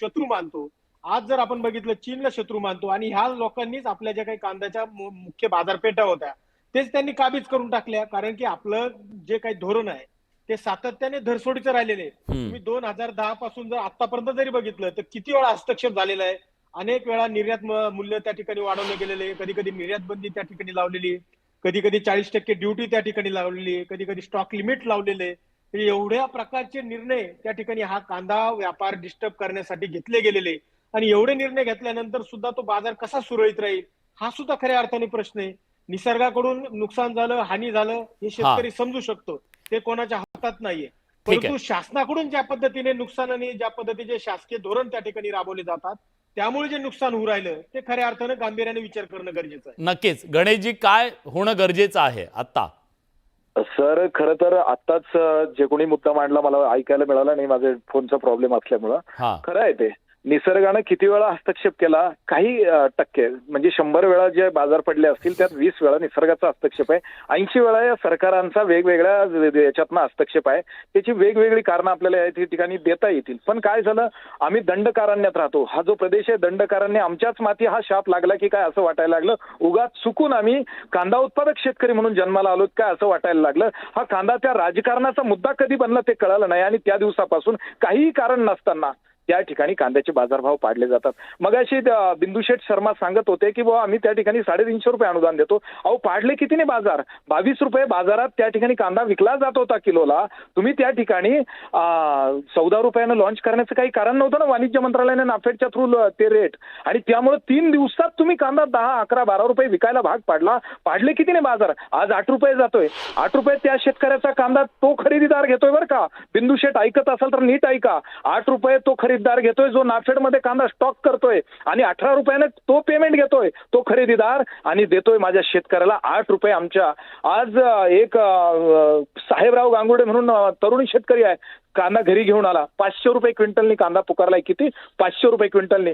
शत्रू मानतो, आज जर आपण बघितलं चीनला शत्रू मानतो आणि ह्या लोकांनीच आपल्या ज्या काही कांद्याच्या मुख्य बाजारपेठा होत्या तेच त्यांनी काबीज करून टाकल्या. कारण की आपलं जे काही धोरण आहे ते सातत्याने धरसोडीचं राहिलेले. तुम्ही 2010 पासून जर आतापर्यंत जरी बघितलं तर किती वेळा हस्तक्षेप झालेला आहे. अनेक वेळा निर्यात मूल्य त्या ठिकाणी वाढवले गेलेले, कधी कधी निर्यात बंदी त्या ठिकाणी लावलेली, कधी कधी 40% ड्युटी त्या ठिकाणी लावलेली, कधी कधी स्टॉक लिमिट लावलेले. एवढ्या प्रकारचे निर्णय त्या ठिकाणी हा कांदा व्यापार डिस्टर्ब करण्यासाठी घेतले गेलेले. आणि एवढे निर्णय घेतल्यानंतर सुद्धा तो बाजार कसा सुरळीत राहील हा सुद्धा खऱ्या अर्थाने प्रश्न आहे. निसर्गाकडून नुकसान झालं, हानी झालं हे शेतकरी समजू शकतो, ते कोणाच्या हातात नाहीये. परंतु शासनाकडून ज्या पद्धतीने नुकसान आणि ज्या पद्धतीचे शासकीय धोरण त्या ठिकाणी राबवले जातात त्यामुळे जे नुकसान होऊ राहिलं ते खऱ्या अर्थानं गांभीर्याने विचार करणं गरजेचं आहे. नक्कीच. गणेशजी, काय होणं गरजेचं आहे आता? सर खरं तर आताच जे कोणी मुद्दा मांडला मला ऐकायला मिळाला नाही, माझे फोनचा प्रॉब्लेम असल्यामुळं. खरं आहे ते, निसर्गानं किती वेळा हस्तक्षेप केला, काही टक्के म्हणजे 100 वेळा जे बाजार पडले असतील त्यात 20 वेळा निसर्गाचा हस्तक्षेप आहे, 80 वेळा या सरकारांचा वेगवेगळ्या याच्यातनं हस्तक्षेप आहे. त्याची वेगवेगळी कारणं आपल्याला या ठिकाणी देता येतील. पण काय झालं, आम्ही दंडकारण्यात राहतो. हा जो प्रदेश आहे दंडकारण्य, आमच्याच माती हा शाप लागला की काय असं वाटायला लागलं. उगाच चुकून आम्ही कांदा उत्पादक शेतकरी म्हणून जन्माला आलो काय असं वाटायला लागलं. हा कांदा त्या राजकारणाचा मुद्दा कधी बनला ते कळालं नाही आणि त्या दिवसापासून काहीही कारण नसताना त्या ठिकाणी कांद्याचे बाजारभाव पाडले जातात. मगाशी बिंदुशेठ शर्मा सांगत होते की बाबा आम्ही त्या ठिकाणी 350 रुपये अनुदान देतो. अहो पाडले कितीने बाजार? 22 रुपये बाजारात त्या ठिकाणी कांदा विकला जात होता किलोला. तुम्ही त्या ठिकाणी 14 रुपयानं लॉन्च करण्याचं काही कारण नव्हतं ना, वाणिज्य मंत्रालयाने नाफेडच्या थ्रू ते रेट. आणि त्यामुळे 3 दिवसात तुम्ही कांदा 10, 11, 12 रुपये विकायला भाग पाडला. पाडले कितीने बाजार? आज 8 रुपये जातोय. 8 रुपये त्या शेतकऱ्याचा कांदा तो खरेदीदार घेतोय बरं का. बिंदुशेठ ऐकत असाल तर नीट ऐका, 8 रुपये तो खरेदीदार खरीददार घेतोय जो नाफेडमध्ये कांदा स्टॉक करतोय आणि 18 रुपयाने तो पेमेंट घेतोय तो खरेदीदार आणि देतोय माझ्या शेतकऱ्याला 8 रुपये आमच्या. आज एक साहेबराव गांगुर्डे म्हणून तरुण शेतकरी आहे, कांदा घरी घेऊन आला, 500 रुपये क्विंटलनी कांदा पुकारलाय. किती? 500 रुपये क्विंटलनी.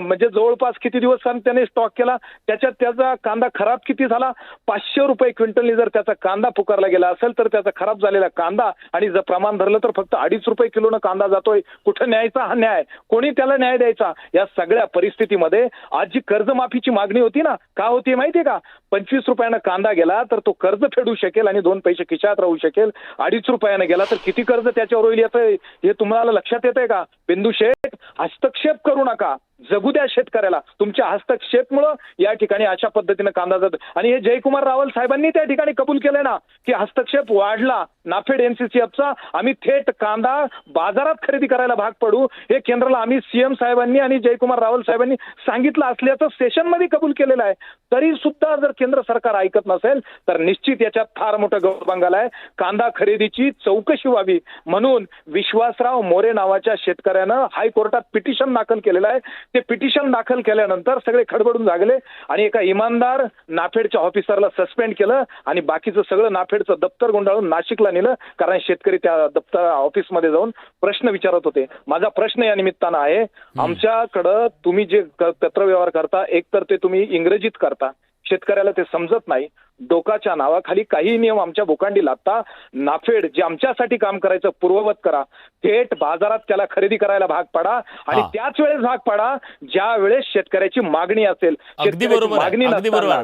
म्हणजे जवळपास किती दिवस त्याने स्टॉक केला, त्याच्यात त्याचा कांदा खराब किती झाला? 500 रुपये क्विंटलनी जर त्याचा कांदा पुकारला गेला असेल तर त्याचा खराब झालेला कांदा आणि जर प्रमाण धरलं तर फक्त 2.5 रुपये किलोनं कांदा जातोय. कुठं न्यायचा हा न्याय? कोणी त्याला न्याय द्यायचा? या सगळ्या परिस्थितीमध्ये आज जी कर्जमाफीची मागणी होती ना, का होती माहितीये का? 25 रुपयानं कांदा गेला तर तो कर्ज फेडू शकेल आणि 2 पैसे खिशात राहू शकेल. 2.5 रुपयानं गेला तर किती कर्ज त्याच्यावर होईल याचं हे तुम्हाला लक्षात येतंय का? बिंदू शेठ, हस्तक्षेप करू नका, जगू द्या शेतकऱ्याला. तुमच्या हस्तक्षेपमुळं या ठिकाणी अशा पद्धतीनं कांदा जातो. आणि हे जयकुमार रावल साहेबांनी त्या ठिकाणी कबूल केलंय ना की हस्तक्षेप वाढला नाफेड NCCFचा, आम्ही थेट कांदा बाजारात खरेदी करायला भाग पडू, हे केंद्राला आम्ही CM साहेबांनी आणि जयकुमार रावल साहेबांनी सांगितलं असल्याचं सेशनमध्ये कबूल केलेलं आहे. तरी सुद्धा जर केंद्र सरकार ऐकत नसेल तर निश्चित याच्यात फार मोठं गौरबंगाल आहे. कांदा खरेदीची चौकशी व्हावी म्हणून विश्वासराव मोरे नावाच्या शेतकऱ्यानं हायकोर्टात पिटिशन दाखल केलेलं आहे. ते पिटिशन दाखल केल्यानंतर सगळे खडबडून जागले आणि एका इमानदार नाफेडच्या ऑफिसरला सस्पेंड केलं आणि बाकीचं सगळं नाफेडचं दप्तर गुंडाळून नाशिकला नेलं, कारण शेतकरी त्या दप्तर ऑफिसमध्ये जाऊन प्रश्न विचारत होते. माझा प्रश्न या निमित्तानं आहे, आमच्याकडं तुम्ही जे पत्रव्यवहार करता एकतर ते तुम्ही इंग्रजीत करता, शेतकऱ्याला ते समजत नाही. डोकाच्या नावाखाली काही नियम आमच्या बोकांडी लागता. नाफेड जे आमच्यासाठी काम करायचं पूर्ववत करा, थेट बाजारात त्याला खरेदी करायला भाग पडा आणि त्याच वेळेस भाग पडा ज्या वेळेस शेतकऱ्याची मागणी असेल. अगदी बरोबर, अगदी बरोबर.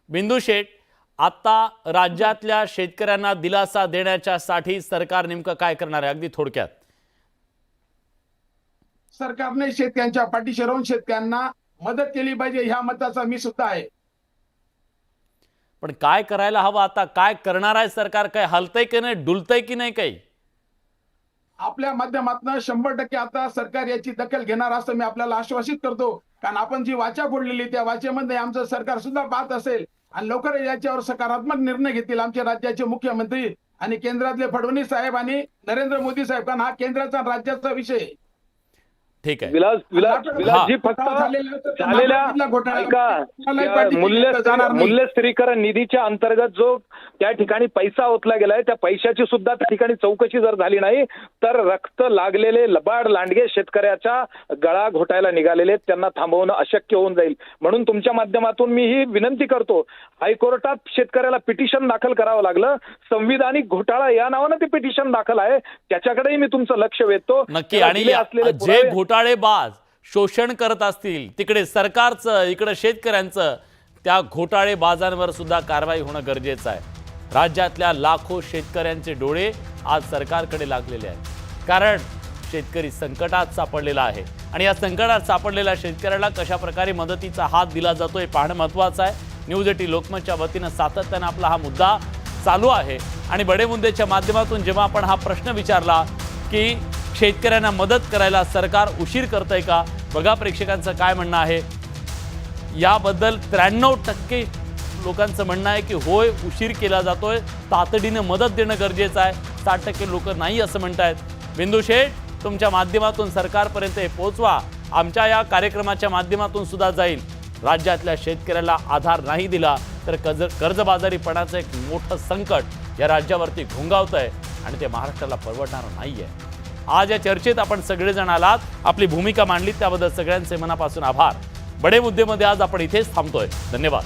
बिंदू शेठ, आता राज्यातल्या शेतकऱ्यांना दिलासा देण्याच्यासाठी सरकार नेमकं काय करणार आहे? अगदी थोडक्यात. सरकारने शेतकऱ्यांच्या पाठीशी राहून शेतकऱ्यांना मदत केली पाहिजे, ह्या मताचा मी सुद्धा आहे. पण काय करायला हवं आता? काय करणार आहे सरकार? काय हलतंय की नाही, डुलतंय की नाही काही? आपल्या माध्यमातून 100% आता सरकार याची दखल घेणार असं मी आपल्याला आश्वासित करतो. कारण आपण जी वाचा फोडलेली त्या वाचेमध्ये आमचं सरकार सुद्धा पाहत असेल आणि लवकर याच्यावर सकारात्मक निर्णय घेतील आमचे राज्याचे मुख्यमंत्री आणि केंद्रातले फडणवीस साहेब आणि नरेंद्र मोदी साहेब. कारण हा केंद्राचा राज्याचा विषय आहे. ठीक आहे. विलासजी, फक्त झालेल्या मूल्य स्थिरीकरण निधीच्या अंतर्गत जो त्या ठिकाणी पैसा ओतला गेलाय त्या पैशाची सुद्धा त्या ठिकाणी चौकशी जर झाली नाही तर रक्त लागलेले लबाड लांडगे शेतकऱ्याच्या गळा घोटायला निघालेले त्यांना थांबवणं अशक्य होऊन जाईल. म्हणून तुमच्या माध्यमातून मी ही विनंती करतो, हायकोर्टात शेतकऱ्याला पिटिशन दाखल करावं लागलं, संविधानिक घोटाळा या नावानं ते पिटिशन दाखल आहे, त्याच्याकडेही मी तुमचं लक्ष वेधतो. नक्की. आणि जे घोटाळेबाज शोषण करत असतील तिकडे सरकारचं, इकडे शेतकऱ्यांचं, त्या घोटाळेबाजांवर सुद्धा कारवाई होणं गरजेचं आहे. राज्यातल्या लाखो शेतकऱ्यांचे डोळे आज सरकारकडे लागलेले आहेत, कारण शेतकरी संकटात सापडलेला आहे आणि या संकटात सापडलेल्या शेतकऱ्याला कशा प्रकारे मदतीचा हात दिला जातोय पाहणं महत्त्वाचं आहे. न्यूज 18 लोकमतच्या वतीनं सातत्यानं आपला हा मुद्दा चालू आहे आणि बडे मुद्द्याच्या माध्यमातून जेव्हा आपण हा प्रश्न विचारला की शेतकऱ्यांना मदत करायला सरकार उशीर करतंय का, बघा प्रेक्षकांचं काय म्हणणं आहे. याबद्दल 93% लोकांचं म्हणणं आहे की होय, उशीर केला जातोय, तातडीनं मदत देणं गरजेचं आहे. 60% लोक नाही असं म्हणतायत. बिंदू शेठ, तुमच्या माध्यमातून सरकारपर्यंत हे पोहोचवा. आमच्या या कार्यक्रमाच्या माध्यमातून सुद्धा जाईल. राज्यातल्या शेतकऱ्याला आधार नाही दिला तर कर्जबाजारीपणाचं एक मोठं संकट या राज्यावरती घोंगावतंय आणि ते महाराष्ट्राला परवडणारं नाहीये. आज या चर्चेत आपण सगळेजण आलात, आपली भूमिका मांडली, त्याबद्दल सगळ्यांचे मनापासून आभार. बडे मुद्देमध्ये आज आपण इथेच थांबतोय. धन्यवाद.